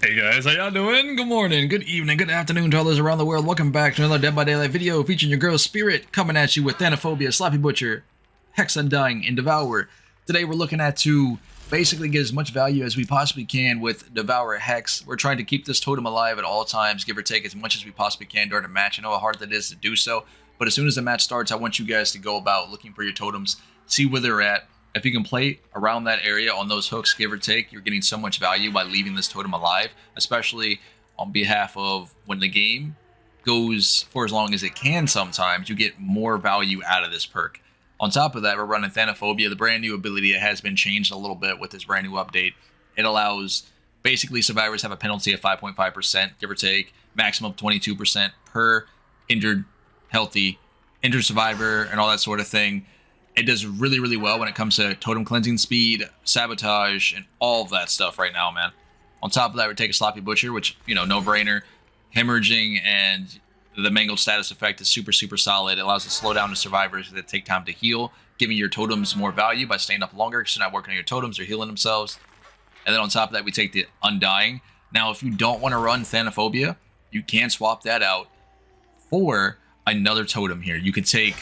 Hey guys, how y'all doing? Good morning, good evening, good afternoon to all those around the world. Welcome back to another Dead by Daylight video featuring your girl Spirit, coming at you with Thanophobia, Sloppy Butcher, Hex Undying, and Devour. Today we're looking at to basically get as much value as we possibly can with Devour Hex. We're trying to keep this totem alive at all times, give or take as much as we possibly can during a match. I know how hard that is to do so, but as soon as the match starts, I want you guys to go about looking for your totems, see where they're at. If you can play around that area on those hooks, give or take, you're getting so much value by leaving this totem alive, especially on behalf of when the game goes for as long as it can sometimes, you get more value out of this perk. On top of that, we're running Thanophobia, the brand new ability that has been changed a little bit with this brand new update. It allows, basically, survivors have a penalty of 5.5%, give or take, maximum 22% per injured, healthy, injured survivor, and all that sort of thing. It does really, really well when it comes to totem cleansing speed, sabotage, and all of that stuff right now, man. On top of that, we take a Sloppy Butcher, which, you know, no-brainer. Hemorrhaging and the mangled status effect is super, super solid. It allows to slow down the survivors that take time to heal, giving your totems more value by staying up longer because you're not working on your totems or healing themselves. And then on top of that, we take the Undying. Now, if you don't want to run Thanophobia, you can swap that out for another totem here. You could take...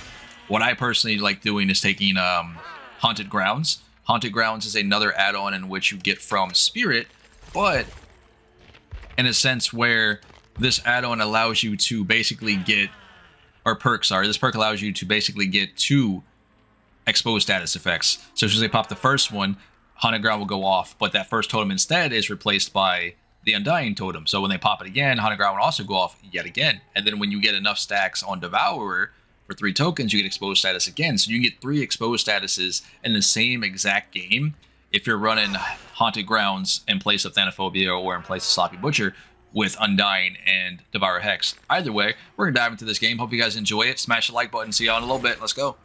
What I personally like doing is taking Haunted Grounds. Haunted Grounds is another add-on in which you get from Spirit, but in a sense where this add-on allows you to basically get, or perk, sorry, this perk allows you to basically get two exposed status effects. So as soon as they pop the first one, Haunted Ground will go off, but that first totem instead is replaced by the Undying totem. So when they pop it again, Haunted Ground will also go off yet again. And then when you get enough stacks on Devourer, for 3 tokens, you get exposed status again. So you can get 3 exposed statuses in the same exact game if you're running Haunted Grounds in place of Thanophobia or in place of Sloppy Butcher with Undying and Devour Hex. Either way, we're going to dive into this game. Hope you guys enjoy it. Smash the like button. See y'all in a little bit. Let's go.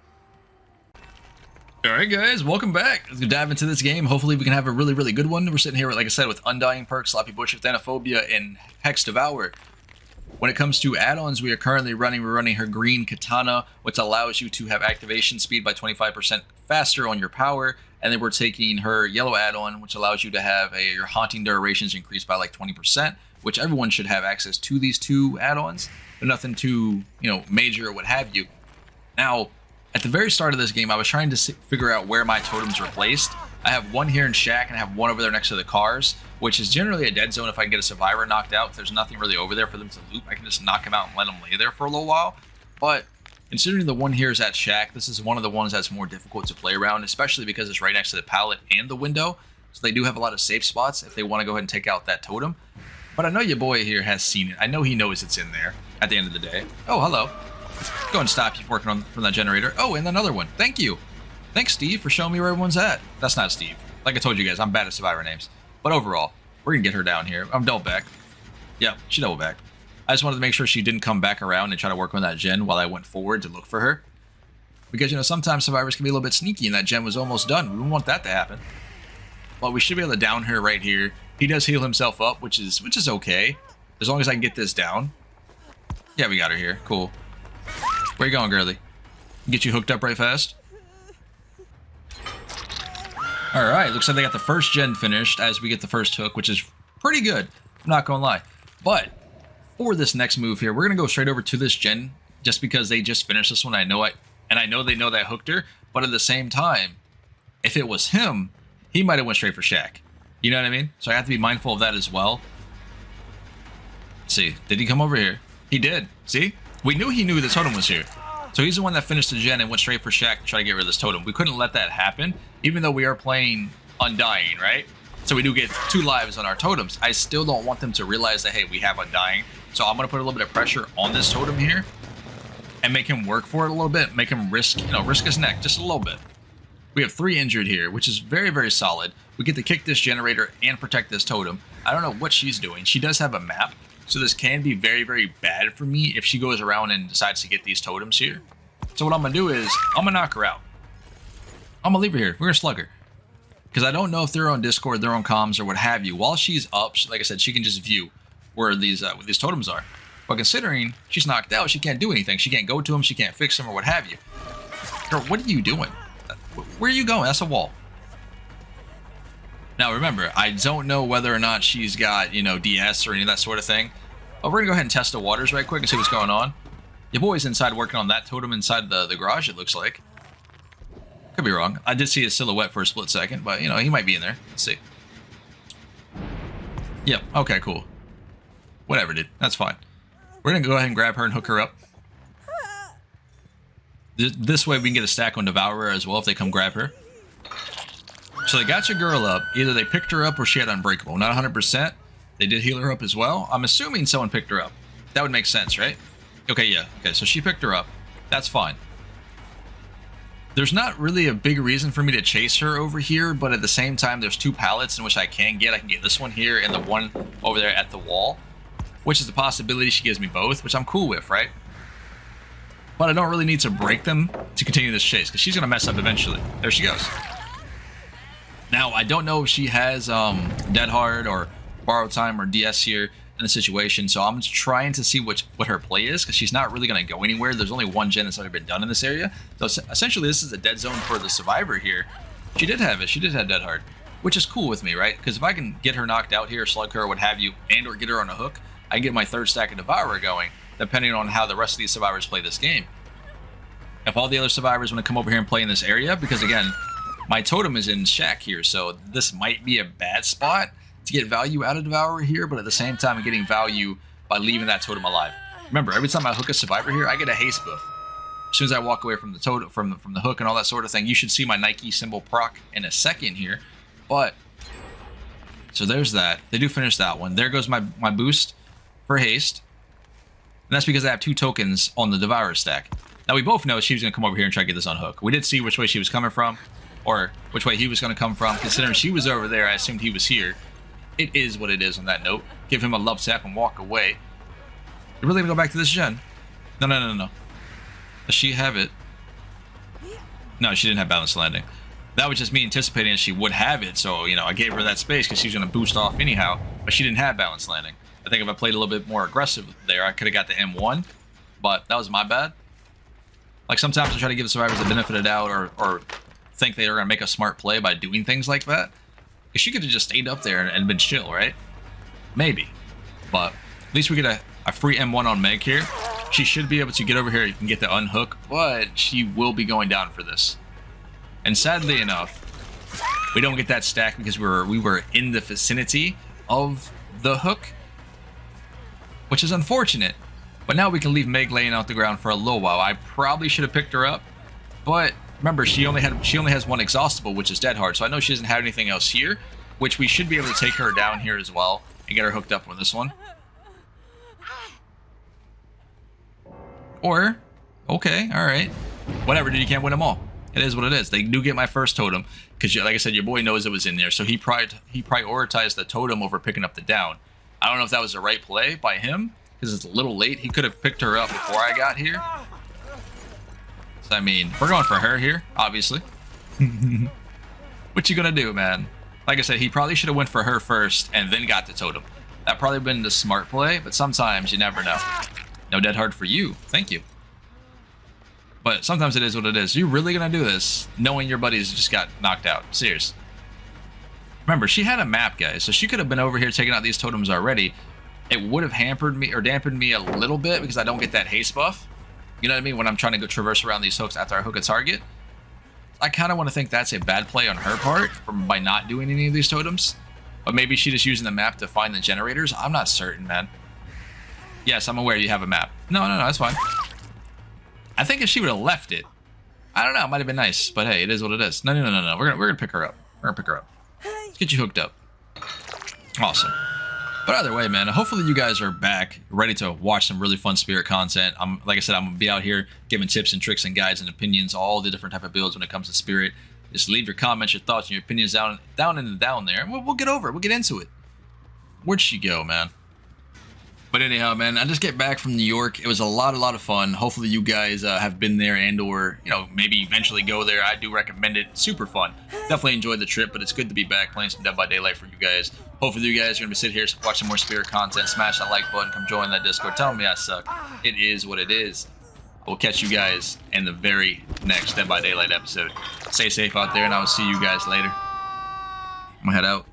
Alright guys, welcome back. Let's dive into this game. Hopefully we can have a really, really good one. We're sitting here, like I said, with Undying perks, Sloppy Butcher, Thanophobia, and Hex Devour. When it comes to add-ons, we're running her green katana, which allows you to have activation speed by 25% faster on your power. And then we're taking her yellow add-on, which allows you to have your haunting durations increased by like 20%, which everyone should have access to these 2 add-ons, but nothing too, major or what have you. Now, at the very start of this game, I was trying to figure out where my totems were placed. I have one here in Shack and I have one over there next to the cars, which is generally a dead zone if I can get a survivor knocked out. If there's nothing really over there for them to loot, I can just knock them out and let them lay there for a little while. But considering the one here is at Shack, this is one of the ones that's more difficult to play around, especially because it's right next to the pallet and the window. So they do have a lot of safe spots if they want to go ahead and take out that totem. But I know your boy here has seen it. I know he knows it's in there at the end of the day. Oh, hello. Go and stop you working on from that generator. Oh, and another one. Thank you. Thanks, Steve, for showing me where everyone's at. That's not Steve. Like I told you guys, I'm bad at survivor names. But overall, we're going to get her down here. I'm double back. Yeah, she double back. I just wanted to make sure she didn't come back around and try to work on that gen while I went forward to look for her. Because, sometimes survivors can be a little bit sneaky and that gen was almost done. We don't want that to happen. Well, we should be able to down her right here. He does heal himself up, which is okay. As long as I can get this down. Yeah, we got her here. Cool. Where you going, girly? Get you hooked up right fast? Alright, looks like they got the first gen finished as we get the first hook, which is pretty good. I'm not gonna lie. But for this next move here, we're gonna go straight over to this gen just because they just finished this one. I know they know that hooked her, but at the same time, if it was him, he might have went straight for Shack. You know what I mean? So I have to be mindful of that as well. Let's see, did he come over here? He did. See? We knew he knew the totem was here. So he's the one that finished the gen and went straight for Shack to try to get rid of this totem. We couldn't let that happen, even though we are playing Undying, right? So we do get 2 lives on our totems. I still don't want them to realize that, hey, we have Undying. So I'm going to put a little bit of pressure on this totem here and make him work for it a little bit. Make him risk his neck just a little bit. We have 3 injured here, which is very, very solid. We get to kick this generator and protect this totem. I don't know what she's doing. She does have a map. So this can be very, very bad for me if she goes around and decides to get these totems here. So what I'm going to do is, I'm going to knock her out. I'm going to leave her here. We're going to slug her. Because I don't know if they're on Discord, they're on comms, or what have you. While she's up, like I said, she can just view where these totems are. But considering she's knocked out, she can't do anything. She can't go to them, she can't fix them, or what have you. Girl, what are you doing? Where are you going? That's a wall. Now remember, I don't know whether or not she's got, you know, DS or any of that sort of thing. But we're gonna go ahead and test the waters right quick and see what's going on. Your boy's inside working on that totem inside the garage, it looks like. Could be wrong. I did see his silhouette for a split second, but, you know, he might be in there. Let's see. Yep, okay, cool. Whatever, dude. That's fine. We're gonna go ahead and grab her and hook her up. This way we can get a stack on Devourer as well if they come grab her. So they got your girl up. Either they picked her up or she had Unbreakable. Not 100%. They did heal her up as well. I'm assuming someone picked her up. That would make sense, right? Okay, yeah. Okay, so she picked her up. That's fine. There's not really a big reason for me to chase her over here, but at the same time, there's two pallets in which I can get. I can get this one here and the one over there at the wall, which is the possibility she gives me both, which I'm cool with, right? But I don't really need to break them to continue this chase, because she's going to mess up eventually. There she goes. Now, I don't know if she has Dead Hard or Borrowed Time or DS here in the situation, so I'm trying to see what her play is, because she's not really going to go anywhere. There's only one gen that's already been done in this area. So essentially, this is a dead zone for the survivor here. She did have it. She did have Dead Hard, which is cool with me, right? Because if I can get her knocked out here, slug her, what have you, and or get her on a hook, I can get my third stack of Devourer going, depending on how the rest of these survivors play this game. If all the other survivors want to come over here and play in this area, because again, my totem is in shack here, so this might be a bad spot to get value out of Devourer here, but at the same time, I'm getting value by leaving that totem alive. Remember, every time I hook a survivor here, I get a haste buff. As soon as I walk away from the totem, from the hook and all that sort of thing, you should see my Nike symbol proc in a second here. But so there's that. They do finish that one. There goes my boost for haste. And that's because I have 2 tokens on the Devourer stack. Now, we both know she was going to come over here and try to get this on hook. We did see which way she was coming from, or which way he was going to come from. Considering she was over there, I assumed he was here. It is what it is on that note. Give him a love tap and walk away. You're really going to go back to this gen? No. Does she have it? No, she didn't have Balanced Landing. That was just me anticipating that she would have it, so, you know, I gave her that space because she was going to boost off anyhow, but she didn't have Balanced Landing. I think if I played a little bit more aggressive there, I could have got the M1, but that was my bad. Like, sometimes I try to give the survivors the benefit of the doubt or think they are going to make a smart play by doing things like that. Because she could have just stayed up there and been chill, right? Maybe. But at least we get a free M1 on Meg here. She should be able to get over here and get the unhook, but she will be going down for this. And sadly enough, we don't get that stack because we were in the vicinity of the hook, which is unfortunate. But now we can leave Meg laying out the ground for a little while. I probably should have picked her up, but remember, she only has 1 exhaustible, which is Dead Hard. So I know she doesn't have anything else here, which we should be able to take her down here as well and get her hooked up with this one. Or, okay, all right, whatever. Dude, you can't win them all. It is what it is. They do get my first totem because, like I said, your boy knows it was in there, so he prioritized the totem over picking up the down. I don't know if that was the right play by him because it's a little late. He could have picked her up before I got here. So, I mean, we're going for her here, obviously. What you gonna do, man? Like I said, he probably should have went for her first and then got the totem. That probably been the smart play, but sometimes you never know. No Dead Hard for you. Thank you. But sometimes it is what it is. You're really gonna do this knowing your buddies just got knocked out. Serious. Remember, she had a map, guys, so she could have been over here taking out these totems already. It would have hampered me or dampened me a little bit because I don't get that haste buff. You know what I mean? When I'm trying to go traverse around these hooks after I hook a target. I kind of want to think that's a bad play on her part by not doing any of these totems. But maybe she's just using the map to find the generators. I'm not certain, man. Yes, I'm aware you have a map. No, that's fine. I think if she would have left it, I don't know, it might have been nice. But hey, it is what it is. No. We're gonna pick her up. We're gonna pick her up. Let's get you hooked up. Awesome. But either way, man, hopefully you guys are back, ready to watch some really fun Spirit content. Like I said, I'm going to be out here giving tips and tricks and guides and opinions, all the different type of builds when it comes to Spirit. Just leave your comments, your thoughts, and your opinions down there, and we'll get over it. We'll get into it. Where'd she go, man? But anyhow, man, I just get back from New York. It was a lot of fun. Hopefully you guys have been there and or, you know, maybe eventually go there. I do recommend it. Super fun. Definitely enjoyed the trip, but it's good to be back playing some Dead by Daylight for you guys. Hopefully you guys are going to be sitting here watching more Spirit content. Smash that like button. Come join that Discord. Tell me I suck. It is what it is. We'll catch you guys in the very next Dead by Daylight episode. Stay safe out there, and I will see you guys later. I'm going to head out.